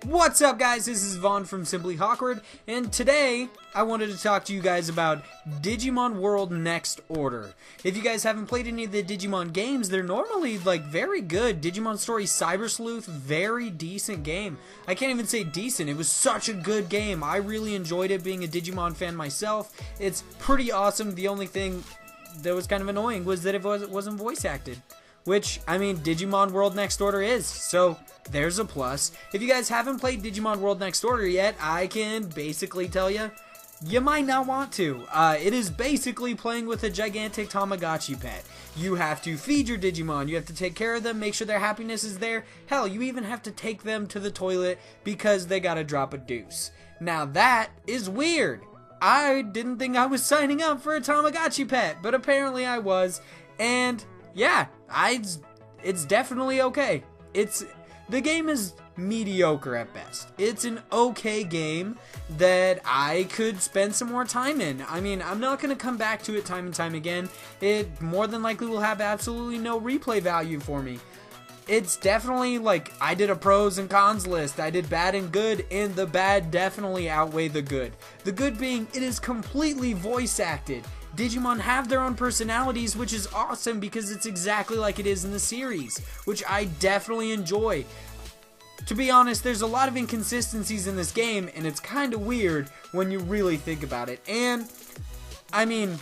What's up, guys? This is Vaughn from Simply Hawkward, and today I wanted to talk to you guys about Digimon World Next Order. If you guys haven't played any of the Digimon games, they're normally very good. Digimon Story Cyber Sleuth, very decent game. I can't even say decent, it was such a good game. I really enjoyed it, being a Digimon fan myself. It's pretty awesome. The only thing that was kind of annoying was that it wasn't voice acted. Which, I mean, Digimon World Next Order is, so there's a plus. If you guys haven't played Digimon World Next Order yet, I can basically tell you, you might not want to. It is basically playing with a gigantic Tamagotchi pet. You have to feed your Digimon, you have to take care of them, make sure their happiness is there. Hell, you even have to take them to the toilet because they gotta drop a deuce. Now that is weird. I didn't think I was signing up for a Tamagotchi pet, but apparently I was, and yeah, it's definitely okay. The game is mediocre at best. It's an okay game that I could spend some more time in. I mean, I'm not going to come back to it time and time again. It more than likely will have absolutely no replay value for me. It's definitely I did a pros and cons list. I did bad and good, and the bad definitely outweigh the good. The good being, it is completely voice acted. Digimon have their own personalities, which is awesome because it's exactly like it is in the series, which I definitely enjoy. To be honest, there's a lot of inconsistencies in this game, and it's kind of weird when you really think about it. And, I mean,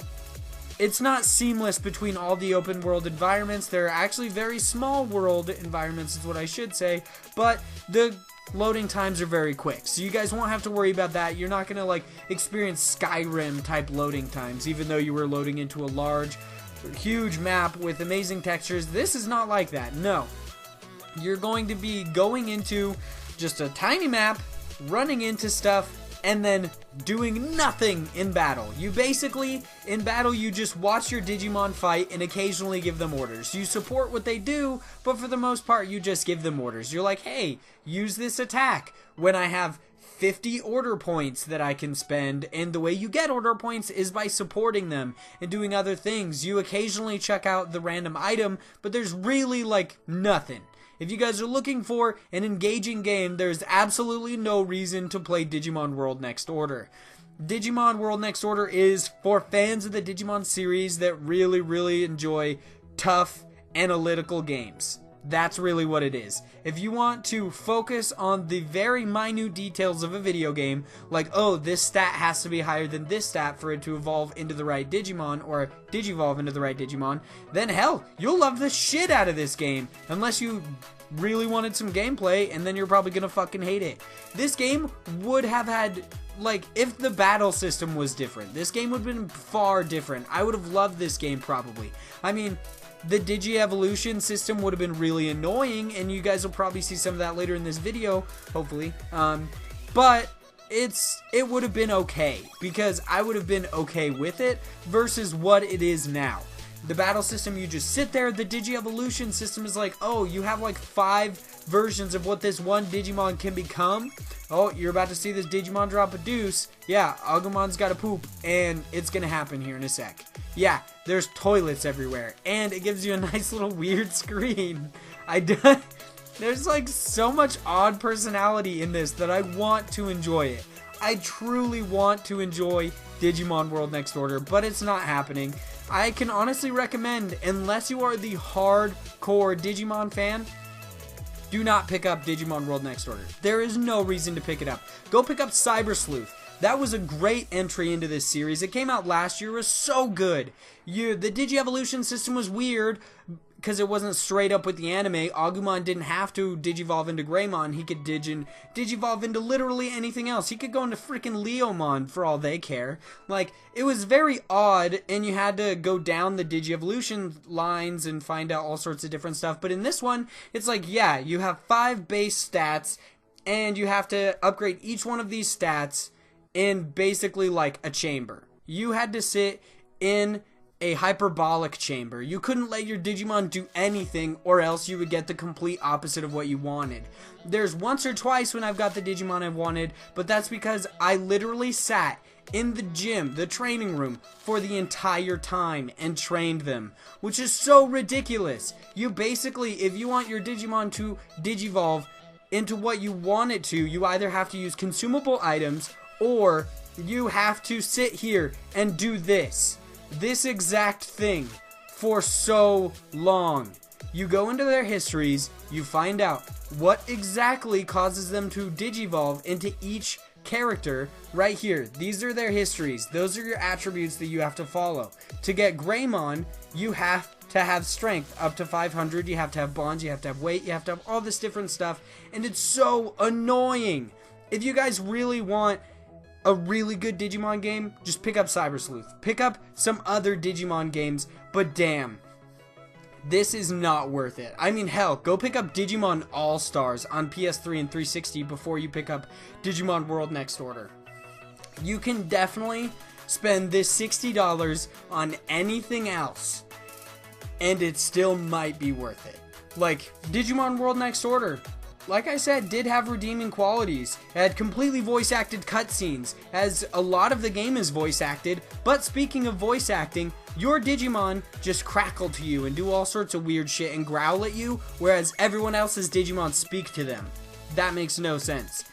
it's not seamless between all the open world environments. There are actually very small world environments is what I should say, but the loading times are very quick, so you guys won't have to worry about that. You're not gonna experience Skyrim type loading times, even though you were loading into a large, huge map with amazing textures. This is not like that. No, you're going to be going into just a tiny map, running into stuff, and then doing nothing in battle. You basically, in battle, you just watch your Digimon fight and occasionally give them orders. You support what they do, but for the most part, you just give them orders. You're like, hey, use this attack when I have 50 order points that I can spend, and the way you get order points is by supporting them and doing other things. You occasionally check out the random item, but there's really nothing. If you guys are looking for an engaging game, there's absolutely no reason to play Digimon World Next Order. Digimon World Next Order is for fans of the Digimon series that really enjoy tough, analytical games. That's really what it is. If you want to focus on the very minute details of a video game, like, oh, this stat has to be higher than this stat for it to evolve into the right Digimon, or Digivolve into the right Digimon, then hell, you'll love the shit out of this game, unless you really wanted some gameplay, and then you're probably gonna fucking hate it. This game would have had, if the battle system was different, this game would have been far different. I would have loved this game probably. I mean, the Digi-Evolution system would have been really annoying, and you guys will probably see some of that later in this video, hopefully. But it would have been okay, because I would have been okay with it versus what it is now. The battle system, you just sit there. The Digi-Evolution system is oh, you have 5 versions of what this one Digimon can become. Oh, you're about to see this Digimon drop a deuce. Yeah, Agumon's gotta poop, and it's gonna happen here in a sec. Yeah, there's toilets everywhere, and it gives you a nice little weird screen. There's so much odd personality in this that I want to enjoy it. I truly want to enjoy Digimon World Next Order, but it's not happening. I can honestly recommend, unless you are the hardcore Digimon fan, do not pick up Digimon World Next Order. There is no reason to pick it up. Go pick up Cyber Sleuth. That was a great entry into this series. It came out last year. It was so good. The Digi-Evolution system was weird because it wasn't straight up with the anime. Agumon didn't have to Digivolve into Greymon. He could Digivolve into literally anything else. He could go into freaking Leomon for all they care. It was very odd, and you had to go down the Digi-Evolution lines and find out all sorts of different stuff. But in this one, it's yeah, you have 5 base stats, and you have to upgrade each one of these stats in basically a chamber. You had to sit in a hyperbolic chamber. You couldn't let your Digimon do anything, or else you would get the complete opposite of what you wanted. There's once or twice when I've got the Digimon I've wanted, but that's because I literally sat in the gym, the training room, for the entire time and trained them, which is so ridiculous. You basically, if you want your Digimon to Digivolve into what you want it to, you either have to use consumable items or you have to sit here and do this exact thing for so long. You go into their histories, you find out what exactly causes them to digivolve into each character right here. These are their histories. Those are your attributes that you have to follow. To get Greymon, you have to have strength up to 500, you have to have bonds, you have to have weight, you have to have all this different stuff, and it's so annoying. If you guys really want a really good Digimon game, just pick up Cyber Sleuth. Pick up some other Digimon games, but damn, this is not worth it. I mean, hell, go pick up Digimon All-Stars on PS3 and 360 before you pick up Digimon World Next Order. You can definitely spend this $60 on anything else, and it still might be worth it. Like, Digimon World Next Order, like I said, did have redeeming qualities. It had completely voice-acted cutscenes, as a lot of the game is voice-acted. But speaking of voice acting, your Digimon just crackle to you and do all sorts of weird shit and growl at you, whereas everyone else's Digimon speak to them. That makes no sense.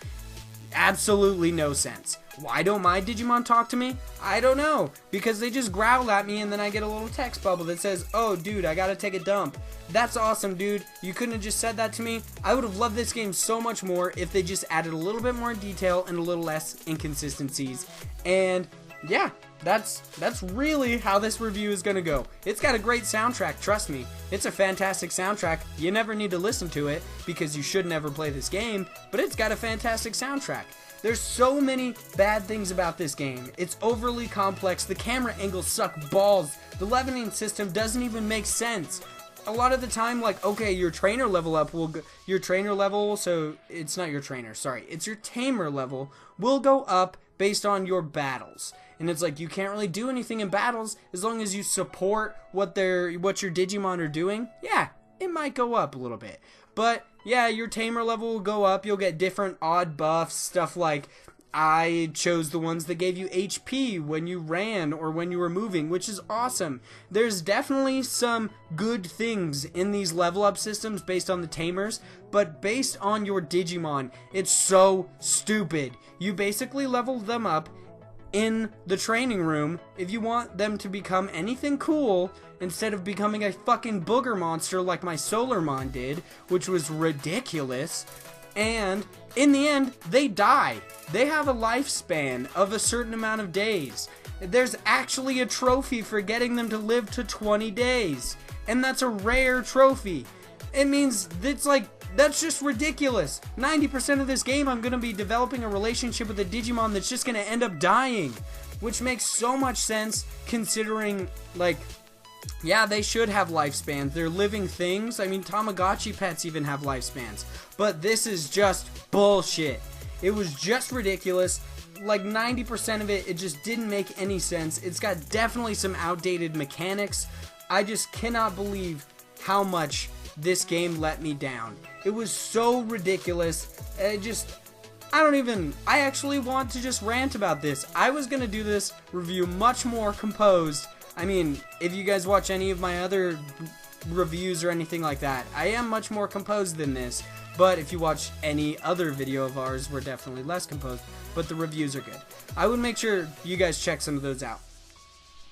Absolutely no sense. Why don't my Digimon talk to me? I don't know. Because they just growl at me and then I get a little text bubble that says, "Oh dude, I gotta take a dump." That's awesome, dude. You couldn't have just said that to me. I would have loved this game so much more if they just added a little bit more detail and a little less inconsistencies. And yeah, that's really how this review is gonna go. It's got a great soundtrack, trust me. It's a fantastic soundtrack. You never need to listen to it because you should never play this game, but it's got a fantastic soundtrack. There's so many bad things about this game. It's overly complex. The camera angles suck balls. The leveling system doesn't even make sense. A lot of the time, like, okay, your trainer level up will go, your trainer level, so it's not your trainer, sorry, it's your tamer level will go up based on your battles. And it's like, you can't really do anything in battles as long as you support what your Digimon are doing. Yeah, it might go up a little bit. But yeah, your tamer level will go up. You'll get different odd buffs, stuff like I chose the ones that gave you HP when you ran or when you were moving, which is awesome. There's definitely some good things in these level up systems based on the tamers, but based on your Digimon, it's so stupid. You basically level them up in the training room if you want them to become anything cool instead of becoming a fucking booger monster like my Solarmon did, which was ridiculous. And in the end, they die. They have a lifespan of a certain amount of days. There's actually a trophy for getting them to live to 20 days. And that's a rare trophy. It means it's like, that's just ridiculous. 90% of this game, I'm going to be developing a relationship with a Digimon that's just going to end up dying. Which makes so much sense considering, like, yeah, they should have lifespans. They're living things. I mean, Tamagotchi pets even have lifespans. But this is just bullshit. It was just ridiculous. Like 90% of it, it just didn't make any sense. It's got definitely some outdated mechanics. I just cannot believe how much this game let me down. It was so ridiculous. I actually want to just rant about this. I was going to do this review much more composed. I mean, if you guys watch any of my other reviews or anything like that, I am much more composed than this. But if you watch any other video of ours, we're definitely less composed. But the reviews are good. I would make sure you guys check some of those out.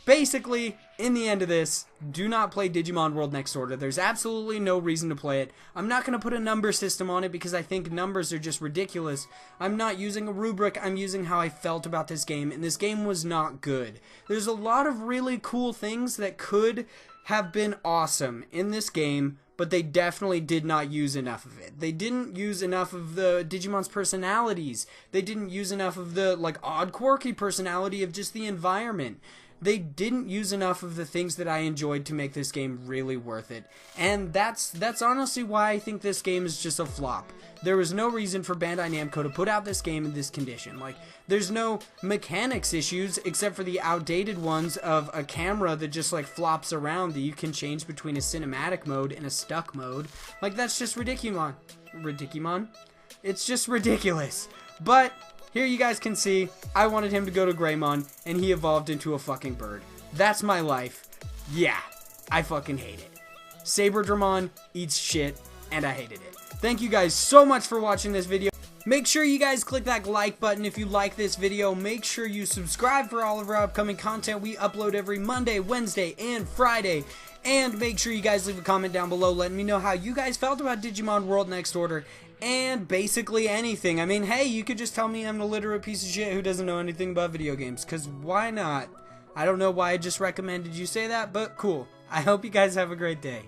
Basically, in the end of this, do not play Digimon World Next Order. There's absolutely no reason to play it. I'm not going to put a number system on it because I think numbers are just ridiculous. I'm not using a rubric. I'm using how I felt about this game, and this game was not good. There's a lot of really cool things that could have been awesome in this game, but they definitely did not use enough of it. They didn't use enough of the Digimon's personalities. They didn't use enough of the, like, odd, quirky personality of just the environment. They didn't use enough of the things that I enjoyed to make this game really worth it. And that's honestly why I think this game is just a flop. There was no reason for Bandai Namco to put out this game in this condition. Like, there's no mechanics issues except for the outdated ones of a camera that just, like, flops around that you can change between a cinematic mode and a stuck mode. Like, that's just ridiculous. It's just ridiculous. But here you guys can see, I wanted him to go to Greymon, and he evolved into a fucking bird. That's my life. Yeah, I fucking hate it. Saberdramon eats shit, and I hated it. Thank you guys so much for watching this video. Make sure you guys click that like button if you like this video. Make sure you subscribe for all of our upcoming content. We upload every Monday, Wednesday, and Friday. And make sure you guys leave a comment down below letting me know how you guys felt about Digimon World Next Order. And basically anything. I mean, hey, you could just tell me I'm an illiterate piece of shit who doesn't know anything about video games. Because why not? I don't know why I just recommended you say that, but cool. I hope you guys have a great day.